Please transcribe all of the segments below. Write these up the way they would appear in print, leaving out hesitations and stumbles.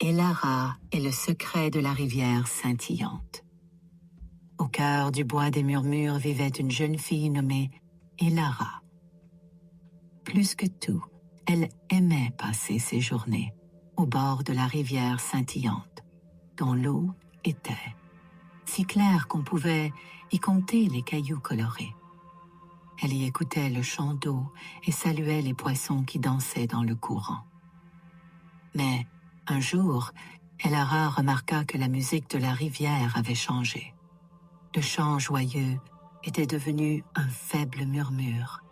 Elara est le secret de la rivière scintillante. Au cœur du bois des murmures vivait une jeune fille nommée Elara. Plus que tout, elle aimait passer ses journées au bord de la rivière scintillante, dont l'eau était si claire qu'on pouvait y compter les cailloux colorés. Elle y écoutait le chant d'eau et saluait les poissons qui dansaient dans le courant. Mais un jour, Elara remarqua que la musique de la rivière avait changé. Le chant joyeux était devenu un faible murmure.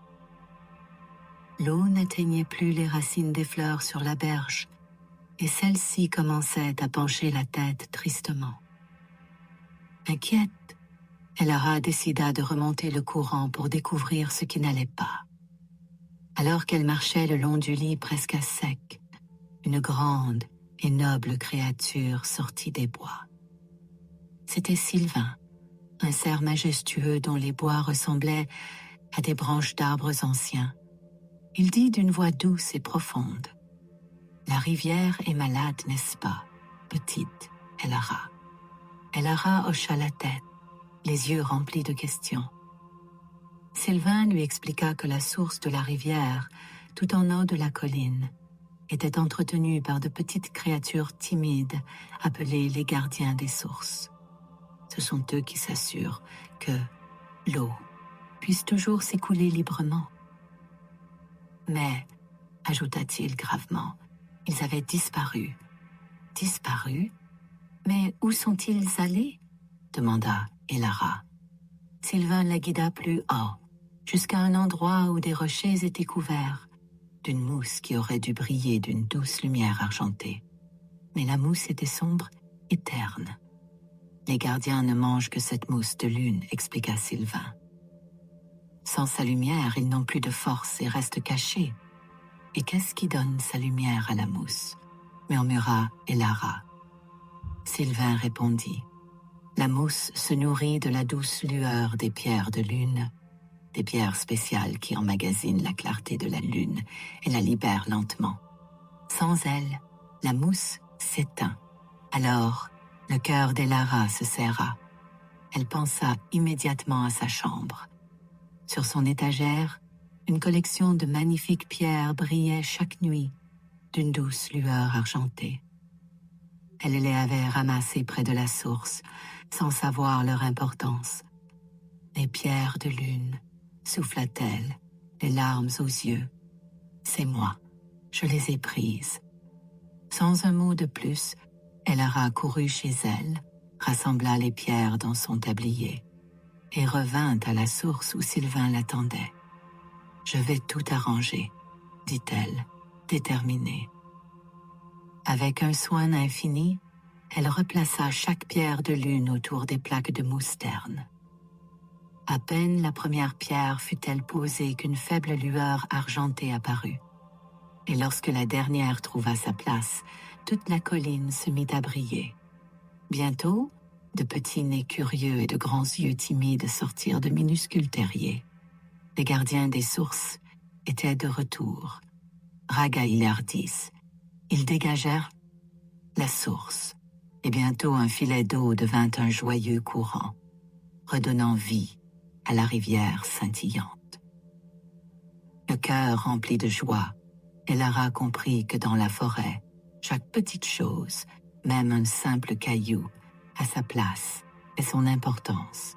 L'eau n'atteignait plus les racines des fleurs sur la berge, et celle-ci commençait à pencher la tête tristement. Inquiète, Elara décida de remonter le courant pour découvrir ce qui n'allait pas. Alors qu'elle marchait le long du lit presque à sec, une grande et noble créature sortit des bois. C'était Sylvain, un cerf majestueux dont les bois ressemblaient à des branches d'arbres anciens. Il dit d'une voix douce et profonde: « La rivière est malade, n'est-ce pas, petite Elara ?» Elara hocha la tête, les yeux remplis de questions. Sylvain lui expliqua que la source de la rivière, tout en haut de la colline, était entretenue par de petites créatures timides appelées les gardiens des sources. Ce sont eux qui s'assurent que l'eau puisse toujours s'écouler librement. Mais, ajouta-t-il gravement, ils avaient disparu. Disparu? Mais où sont-ils allés? Demanda Elara. Sylvain la guida plus haut, jusqu'à un endroit où des rochers étaient couverts d'une mousse qui aurait dû briller d'une douce lumière argentée. Mais la mousse était sombre et terne. Les gardiens ne mangent que cette mousse de lune, expliqua Sylvain. Sans sa lumière, ils n'ont plus de force et restent cachés. Et qu'est-ce qui donne sa lumière à la mousse? Murmura Elara. Sylvain répondit: la mousse se nourrit de la douce lueur des pierres de lune, des pierres spéciales qui emmagasinent la clarté de la lune et la libèrent lentement. Sans elle, la mousse s'éteint. Alors, le cœur d'Elara se serra. Elle pensa immédiatement à sa chambre. Sur son étagère, une collection de magnifiques pierres brillait chaque nuit d'une douce lueur argentée. Elle les avait ramassées près de la source, sans savoir leur importance. Les pierres de lune, souffla-t-elle, les larmes aux yeux. C'est moi, je les ai prises. Sans un mot de plus, Elara courut chez elle, rassembla les pierres dans son tablier et revint à la source où Sylvain l'attendait. « Je vais tout arranger, » dit-elle, déterminée. Avec un soin infini, elle replaça chaque pierre de lune autour des plaques de mousse terne. À peine la première pierre fut-elle posée qu'une faible lueur argentée apparut. Et lorsque la dernière trouva sa place, toute la colline se mit à briller. Bientôt, de petits nez curieux et de grands yeux timides sortirent de minuscules terriers. Les gardiens des sources étaient de retour. Ragaillardis, ils dégagèrent la source, et bientôt un filet d'eau devint un joyeux courant, redonnant vie à la rivière scintillante. Le cœur rempli de joie, Elara comprit que dans la forêt, chaque petite chose, même un simple caillou, a sa place et son importance.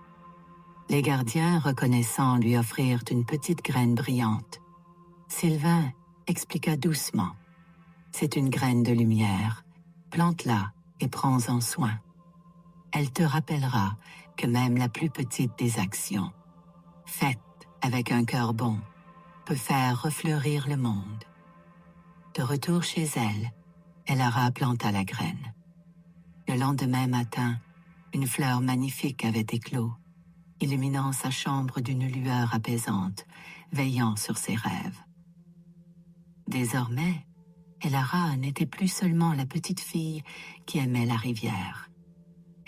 Les gardiens, reconnaissant, lui offrirent une petite graine brillante. Sylvain expliqua doucement: « C'est une graine de lumière. Plante-la et prends-en soin. Elle te rappellera que même la plus petite des actions, faite avec un cœur bon, peut faire refleurir le monde. » De retour chez elle, Elara planta la graine. Le lendemain matin, une fleur magnifique avait éclos, illuminant sa chambre d'une lueur apaisante, veillant sur ses rêves. Désormais, Elara n'était plus seulement la petite fille qui aimait la rivière.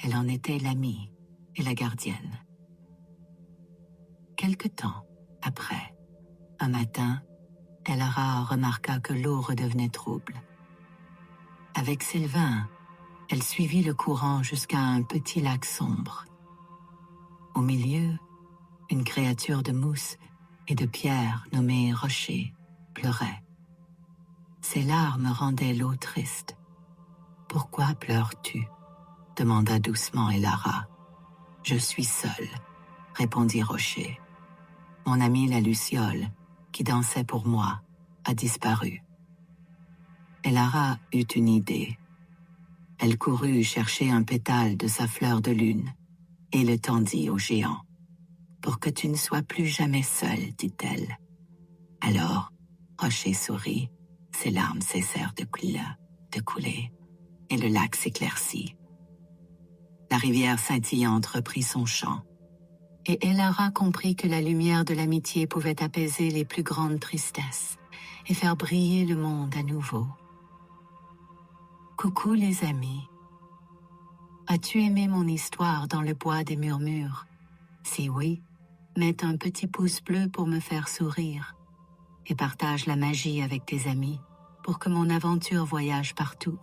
Elle en était l'amie et la gardienne. Quelque temps après, un matin, Elara remarqua que l'eau redevenait trouble. Avec Sylvain, elle suivit le courant jusqu'à un petit lac sombre. Au milieu, une créature de mousse et de pierre nommée Rocher pleurait. Ses larmes rendaient l'eau triste. « Pourquoi pleures-tu » demanda doucement Elara. « Je suis seule, » répondit Rocher. « Mon amie la Luciole, qui dansait pour moi, a disparu. » Elara eut une idée. Elle courut chercher un pétale de sa fleur de lune et le tendit au géant. « Pour que tu ne sois plus jamais seule, dit-elle. » Alors, Rocher sourit, ses larmes cessèrent de couler, et le lac s'éclaircit. La rivière scintillante reprit son chant, et Elara comprit que la lumière de l'amitié pouvait apaiser les plus grandes tristesses et faire briller le monde à nouveau. Coucou les amis. As-tu aimé mon histoire dans le bois des murmures? Si oui, mets un petit pouce bleu pour me faire sourire et partage la magie avec tes amis pour que mon aventure voyage partout.